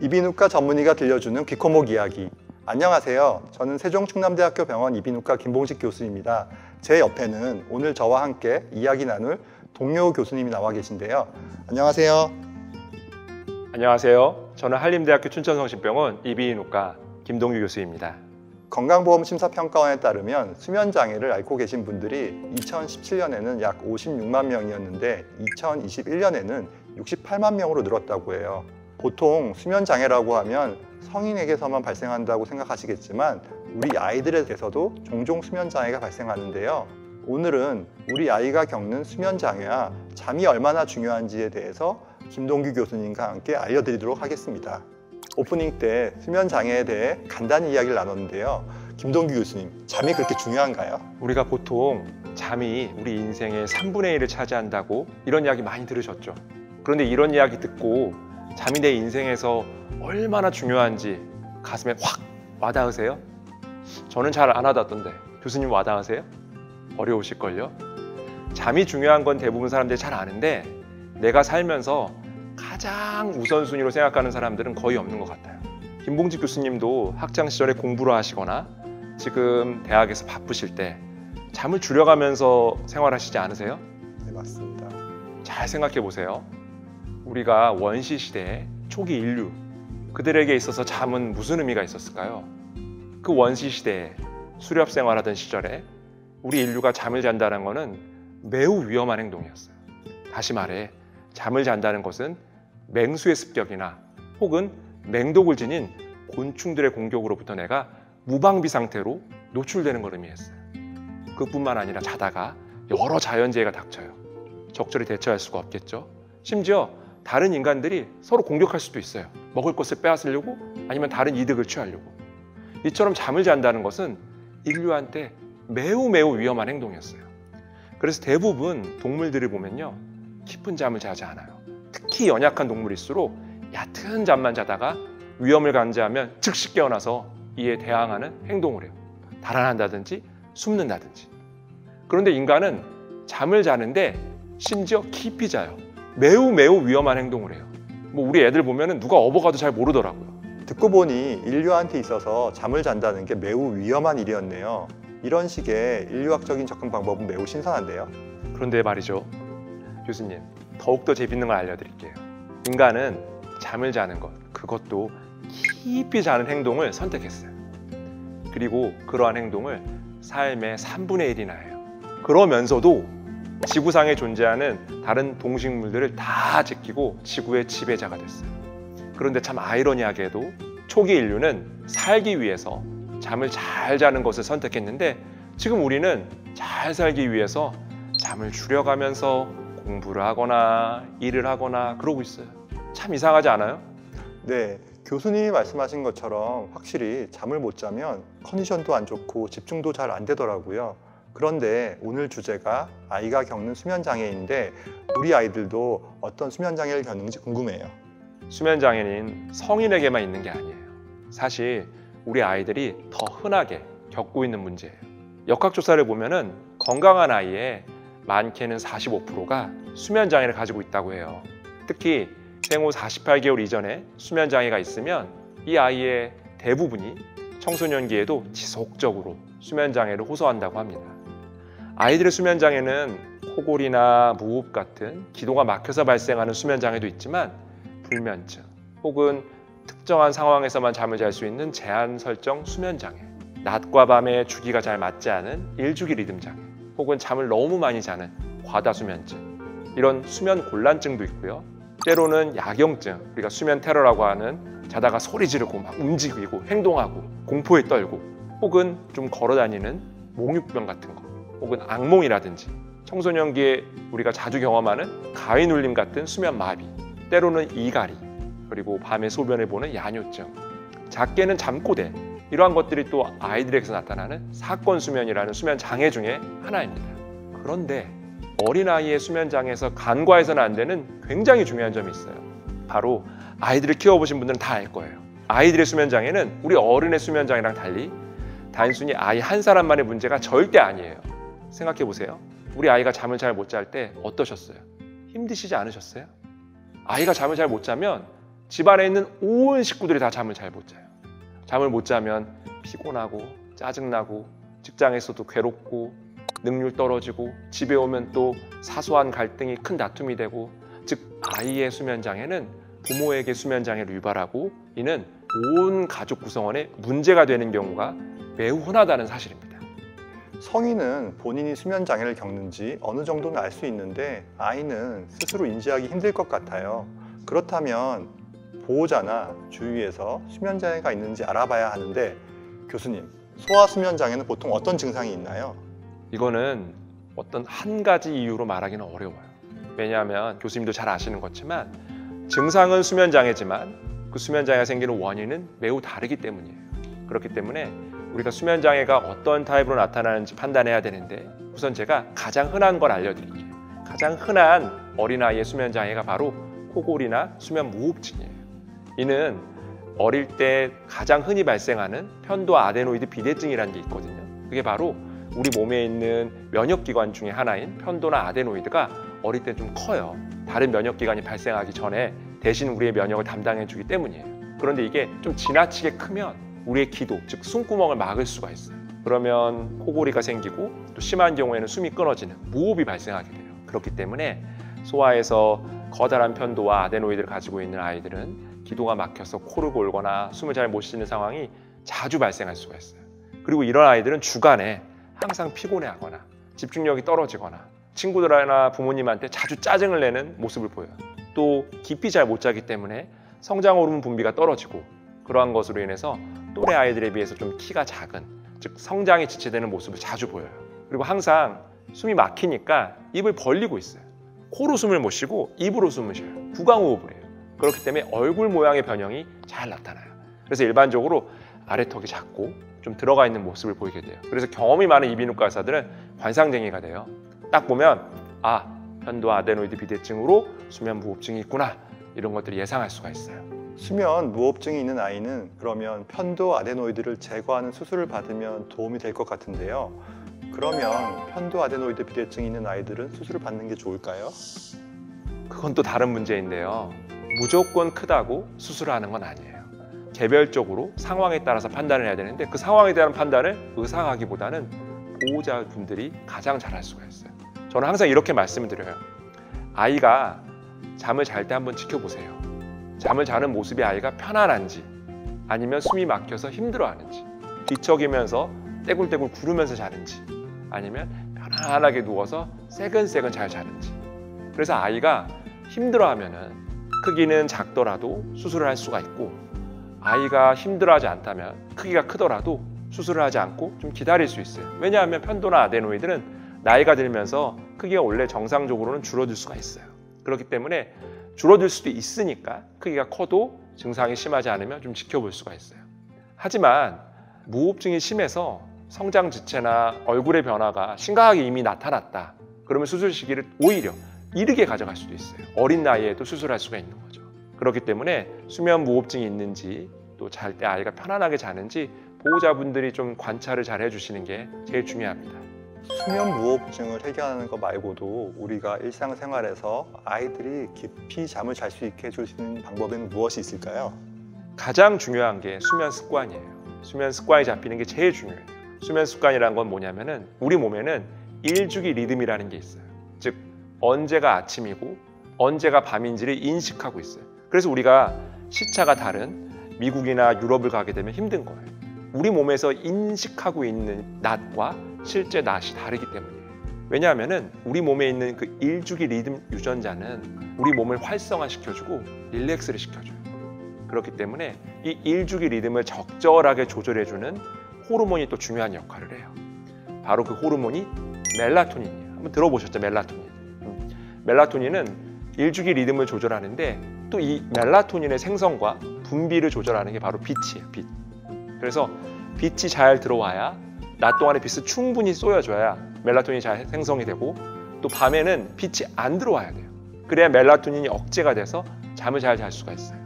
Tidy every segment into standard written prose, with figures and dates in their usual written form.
이비인후과 전문의가 들려주는 귀코목 이야기. 안녕하세요. 저는 세종충남대학교 병원 이비인후과 김봉식 교수입니다. 제 옆에는 오늘 저와 함께 이야기 나눌 동료 교수님이 나와 계신데요. 안녕하세요. 안녕하세요. 저는 한림대학교 춘천성심병원 이비인후과 김동규 교수입니다. 건강보험심사평가원에 따르면 수면장애를 앓고 계신 분들이 2017년에는 약 56만 명이었는데 2021년에는 68만 명으로 늘었다고 해요. 보통 수면장애라고 하면 성인에게서만 발생한다고 생각하시겠지만 우리 아이들에게서도 종종 수면장애가 발생하는데요. 오늘은 우리 아이가 겪는 수면장애와 잠이 얼마나 중요한지에 대해서 김동규 교수님과 함께 알려드리도록 하겠습니다. 오프닝 때 수면장애에 대해 간단히 이야기를 나눴는데요. 김동규 교수님, 잠이 그렇게 중요한가요? 우리가 보통 잠이 우리 인생의 3분의 1을 차지한다고 이런 이야기 많이 들으셨죠? 그런데 이런 이야기 듣고 잠이 내 인생에서 얼마나 중요한지 가슴에 확 와닿으세요? 저는 잘 안 와닿던데 교수님 와닿으세요? 어려우실걸요? 잠이 중요한 건 대부분 사람들이 잘 아는데 내가 살면서 가장 우선순위로 생각하는 사람들은 거의 없는 것 같아요. 김봉직 교수님도 학창시절에 공부를 하시거나 지금 대학에서 바쁘실 때 잠을 줄여가면서 생활하시지 않으세요? 네, 맞습니다. 잘 생각해 보세요. 우리가 원시시대의 초기 인류, 그들에게 있어서 잠은 무슨 의미가 있었을까요? 그 원시시대에 수렵생활하던 시절에 우리 인류가 잠을 잔다는 것은 매우 위험한 행동이었어요. 다시 말해 잠을 잔다는 것은 맹수의 습격이나 혹은 맹독을 지닌 곤충들의 공격으로부터 내가 무방비 상태로 노출되는 걸 의미했어요. 그뿐만 아니라 자다가 여러 자연재해가 닥쳐요. 적절히 대처할 수가 없겠죠. 심지어 다른 인간들이 서로 공격할 수도 있어요. 먹을 것을 빼앗으려고 아니면 다른 이득을 취하려고. 이처럼 잠을 잔다는 것은 인류한테 매우 위험한 행동이었어요. 그래서 대부분 동물들을 보면요, 깊은 잠을 자지 않아요. 특히 연약한 동물일수록 얕은 잠만 자다가 위험을 감지하면 즉시 깨어나서 이에 대항하는 행동을 해요. 달아난다든지 숨는다든지. 그런데 인간은 잠을 자는데 심지어 깊이 자요. 매우 위험한 행동을 해요. 뭐 우리 애들 보면은 누가 업어가도 잘 모르더라고요. 듣고 보니 인류한테 있어서 잠을 잔다는 게 매우 위험한 일이었네요. 이런 식의 인류학적인 접근 방법은 매우 신선한데요. 그런데 말이죠. 교수님, 더욱더 재밌는 걸 알려드릴게요. 인간은 잠을 자는 것, 그것도 깊이 자는 행동을 선택했어요. 그리고 그러한 행동을 삶의 3분의 1이나 해요. 그러면서도 지구상에 존재하는 다른 동식물들을 다 제끼고 지구의 지배자가 됐어요. 그런데 참 아이러니하게도 초기 인류는 살기 위해서 잠을 잘 자는 것을 선택했는데 지금 우리는 잘 살기 위해서 잠을 줄여가면서 공부를 하거나 일을 하거나 그러고 있어요. 참 이상하지 않아요? 네, 교수님이 말씀하신 것처럼 확실히 잠을 못 자면 컨디션도 안 좋고 집중도 잘 안 되더라고요. 그런데 오늘 주제가 아이가 겪는 수면장애인데 우리 아이들도 어떤 수면장애를 겪는지 궁금해요. 수면장애는 성인에게만 있는 게 아니에요. 사실 우리 아이들이 더 흔하게 겪고 있는 문제예요. 역학조사를 보면은 건강한 아이의 많게는 45%가 수면장애를 가지고 있다고 해요. 특히 생후 48개월 이전에 수면장애가 있으면 이 아이의 대부분이 청소년기에도 지속적으로 수면장애를 호소한다고 합니다. 아이들의 수면장애는 코골이나 무호흡 같은 기도가 막혀서 발생하는 수면장애도 있지만 불면증 혹은 특정한 상황에서만 잠을 잘 수 있는 제한 설정 수면장애, 낮과 밤의 주기가 잘 맞지 않은 일주기 리듬장애 혹은 잠을 너무 많이 자는 과다수면증, 이런 수면 곤란증도 있고요. 때로는 야경증, 우리가 수면 테러라고 하는 자다가 소리 지르고 막 움직이고 행동하고 공포에 떨고 혹은 좀 걸어다니는 몽유병 같은 거 혹은 악몽이라든지 청소년기에 우리가 자주 경험하는 가위 눌림 같은 수면 마비, 때로는 이갈이, 그리고 밤에 소변을 보는 야뇨증, 작게는 잠꼬대, 이러한 것들이 또 아이들에게서 나타나는 사건 수면이라는 수면 장애 중에 하나입니다. 그런데 어린아이의 수면 장애에서 간과해서는 안 되는 굉장히 중요한 점이 있어요. 바로 아이들을 키워보신 분들은 다 알 거예요. 아이들의 수면 장애는 우리 어른의 수면 장애랑 달리 단순히 아이 한 사람만의 문제가 절대 아니에요. 생각해 보세요. 우리 아이가 잠을 잘 못 잘 때 어떠셨어요? 힘드시지 않으셨어요? 아이가 잠을 잘 못 자면 집안에 있는 온 식구들이 다 잠을 잘 못 자요. 잠을 못 자면 피곤하고 짜증나고 직장에서도 괴롭고 능률 떨어지고 집에 오면 또 사소한 갈등이 큰 다툼이 되고, 즉 아이의 수면 장애는 부모에게 수면 장애를 유발하고 이는 온 가족 구성원에 문제가 되는 경우가 매우 흔하다는 사실입니다. 성인은 본인이 수면 장애를 겪는지 어느 정도는 알 수 있는데 아이는 스스로 인지하기 힘들 것 같아요. 그렇다면 보호자나 주위에서 수면 장애가 있는지 알아봐야 하는데, 교수님, 소아 수면 장애는 보통 어떤 증상이 있나요? 이거는 어떤 한 가지 이유로 말하기는 어려워요. 왜냐하면 교수님도 잘 아시는 것지만 증상은 수면 장애지만 그 수면 장애가 생기는 원인은 매우 다르기 때문이에요. 그렇기 때문에 우리가 수면 장애가 어떤 타입으로 나타나는지 판단해야 되는데, 우선 제가 가장 흔한 걸 알려드릴게요. 가장 흔한 어린아이의 수면 장애가 바로 코골이나 수면 무호흡증이에요. 이는 어릴 때 가장 흔히 발생하는 편도 아데노이드 비대증이라는 게 있거든요. 그게 바로 우리 몸에 있는 면역기관 중에 하나인 편도나 아데노이드가 어릴 때 좀 커요. 다른 면역기관이 발생하기 전에 대신 우리의 면역을 담당해 주기 때문이에요. 그런데 이게 좀 지나치게 크면 우리의 기도, 즉 숨구멍을 막을 수가 있어요. 그러면 코골이가 생기고 또 심한 경우에는 숨이 끊어지는 무호흡이 발생하게 돼요. 그렇기 때문에 소아에서 커다란 편도와 아데노이드를 가지고 있는 아이들은 기도가 막혀서 코를 골거나 숨을 잘 못 쉬는 상황이 자주 발생할 수가 있어요. 그리고 이런 아이들은 주간에 항상 피곤해하거나 집중력이 떨어지거나 친구들이나 부모님한테 자주 짜증을 내는 모습을 보여요. 또 깊이 잘 못 자기 때문에 성장 호르몬 분비가 떨어지고, 그러한 것으로 인해서 또래 아이들에 비해서 좀 키가 작은, 즉 성장이 지체되는 모습을 자주 보여요. 그리고 항상 숨이 막히니까 입을 벌리고 있어요. 코로 숨을 못 쉬고 입으로 숨을 쉬어요. 구강호흡을 해요. 그렇기 때문에 얼굴 모양의 변형이 잘 나타나요. 그래서 일반적으로 아래턱이 작고 좀 들어가 있는 모습을 보이게 돼요. 그래서 경험이 많은 이비인후과 의사들은 관상쟁이가 돼요. 딱 보면 편도 아데노이드 비대증으로 수면 무호흡증이 있구나, 이런 것들을 예상할 수가 있어요. 수면 무호흡증이 있는 아이는 그러면 편도 아데노이드를 제거하는 수술을 받으면 도움이 될 것 같은데요. 그러면 편도 아데노이드 비대증이 있는 아이들은 수술을 받는 게 좋을까요? 그건 또 다른 문제인데요. 무조건 크다고 수술하는 건 아니에요. 개별적으로 상황에 따라서 판단을 해야 되는데, 그 상황에 대한 판단을 의사가 하기보다는 보호자분들이 가장 잘할 수가 있어요. 저는 항상 이렇게 말씀을 드려요. 아이가 잠을 잘 때 한번 지켜보세요. 잠을 자는 모습이 아이가 편안한지, 아니면 숨이 막혀서 힘들어하는지, 뒤척이면서 떼굴떼굴 구르면서 자는지, 아니면 편안하게 누워서 새근새근 잘 자는지. 그래서 아이가 힘들어하면은 크기는 작더라도 수술을 할 수가 있고, 아이가 힘들어하지 않다면 크기가 크더라도 수술을 하지 않고 좀 기다릴 수 있어요. 왜냐하면 편도나 아데노이드는 나이가 들면서 크기가 원래 정상적으로는 줄어들 수가 있어요. 그렇기 때문에 줄어들 수도 있으니까 크기가 커도 증상이 심하지 않으면 좀 지켜볼 수가 있어요. 하지만 무호흡증이 심해서 성장 지체나 얼굴의 변화가 심각하게 이미 나타났다, 그러면 수술 시기를 오히려 이르게 가져갈 수도 있어요. 어린 나이에도 수술할 수가 있는 거죠. 그렇기 때문에 수면 무호흡증이 있는지, 또 잘 때 아이가 편안하게 자는지 보호자분들이 좀 관찰을 잘 해주시는 게 제일 중요합니다. 수면 무호흡증을 해결하는 것 말고도 우리가 일상생활에서 아이들이 깊이 잠을 잘 수 있게 해줄 수 있는 방법에는 무엇이 있을까요? 가장 중요한 게 수면 습관이에요. 수면 습관이 잡히는 게 제일 중요해요. 수면 습관이란 건 뭐냐면은 우리 몸에는 일주기 리듬이라는 게 있어요. 즉 언제가 아침이고 언제가 밤인지를 인식하고 있어요. 그래서 우리가 시차가 다른 미국이나 유럽을 가게 되면 힘든 거예요. 우리 몸에서 인식하고 있는 낮과 실제 낮이 다르기 때문이에요. 왜냐하면 우리 몸에 있는 그 일주기 리듬 유전자는 우리 몸을 활성화시켜주고 릴렉스를 시켜줘요. 그렇기 때문에 이 일주기 리듬을 적절하게 조절해주는 호르몬이 또 중요한 역할을 해요. 바로 그 호르몬이 멜라토닌이에요. 한번 들어보셨죠? 멜라토닌. 멜라토닌은 일주기 리듬을 조절하는데 또 이 멜라토닌의 생성과 분비를 조절하는 게 바로 빛이에요. 빛. 그래서 빛이 잘 들어와야, 낮 동안에 빛을 충분히 쏘여줘야 멜라토닌이 잘 생성이 되고, 또 밤에는 빛이 안 들어와야 돼요. 그래야 멜라토닌이 억제가 돼서 잠을 잘 잘 수가 있어요.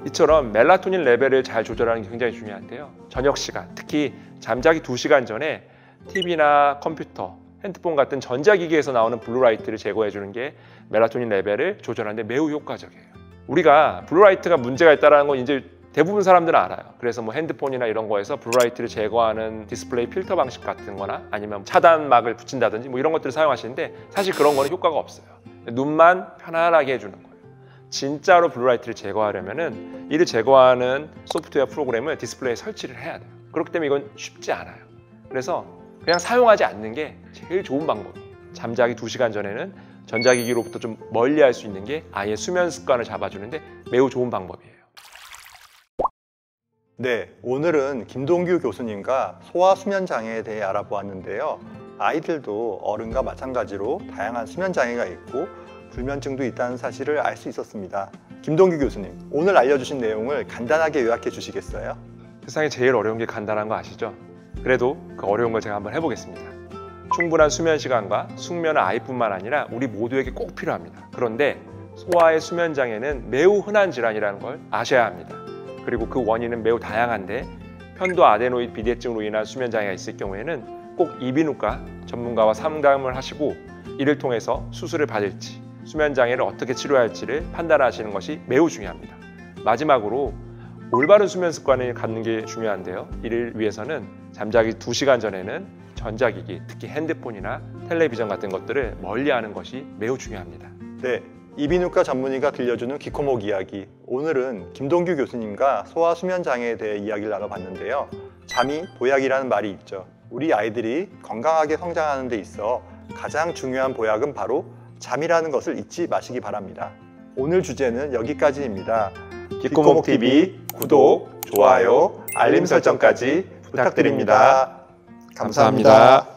이처럼 멜라토닌 레벨을 잘 조절하는 게 굉장히 중요한데요. 저녁 시간, 특히 잠자기 2시간 전에 TV나 컴퓨터, 핸드폰 같은 전자기기에서 나오는 블루라이트를 제거해 주는 게 멜라토닌 레벨을 조절하는 데 매우 효과적이에요. 우리가 블루라이트가 문제가 있다는 건 이제 대부분 사람들은 알아요. 그래서 뭐 핸드폰이나 이런 거에서 블루라이트를 제거하는 디스플레이 필터 방식 같은 거나 아니면 차단막을 붙인다든지 뭐 이런 것들을 사용하시는데 사실 그런 거는 효과가 없어요. 눈만 편안하게 해주는 거예요. 진짜로 블루라이트를 제거하려면은 이를 제거하는 소프트웨어 프로그램을 디스플레이에 설치를 해야 돼요. 그렇기 때문에 이건 쉽지 않아요. 그래서 그냥 사용하지 않는 게 제일 좋은 방법이에요. 잠자기 2시간 전에는 전자기기로부터 좀 멀리 할 수 있는 게 아예 수면 습관을 잡아주는데 매우 좋은 방법이에요. 네, 오늘은 김동규 교수님과 소아 수면 장애에 대해 알아보았는데요. 아이들도 어른과 마찬가지로 다양한 수면 장애가 있고 불면증도 있다는 사실을 알 수 있었습니다. 김동규 교수님, 오늘 알려주신 내용을 간단하게 요약해 주시겠어요? 세상에 제일 어려운 게 간단한 거 아시죠? 그래도 그 어려운 걸 제가 한번 해보겠습니다. 충분한 수면 시간과 숙면은 아이뿐만 아니라 우리 모두에게 꼭 필요합니다. 그런데 소아의 수면 장애는 매우 흔한 질환이라는 걸 아셔야 합니다. 그리고 그 원인은 매우 다양한데 편도 아데노이드 비대증으로 인한 수면 장애가 있을 경우에는 꼭 이비인후과 전문가와 상담을 하시고 이를 통해서 수술을 받을지 수면 장애를 어떻게 치료할지를 판단하시는 것이 매우 중요합니다. 마지막으로 올바른 수면 습관을 갖는 게 중요한데요. 이를 위해서는 잠자기 2시간 전에는 전자기기, 특히 핸드폰이나 텔레비전 같은 것들을 멀리하는 것이 매우 중요합니다. 네, 이비인후과 전문의가 들려주는 귀코목 이야기. 오늘은 김동규 교수님과 소아 수면 장애에 대해 이야기를 나눠봤는데요. 잠이 보약이라는 말이 있죠. 우리 아이들이 건강하게 성장하는 데 있어 가장 중요한 보약은 바로 잠이라는 것을 잊지 마시기 바랍니다. 오늘 주제는 여기까지입니다. 귀코목TV 구독, 좋아요, 알림 설정까지 부탁드립니다. 감사합니다.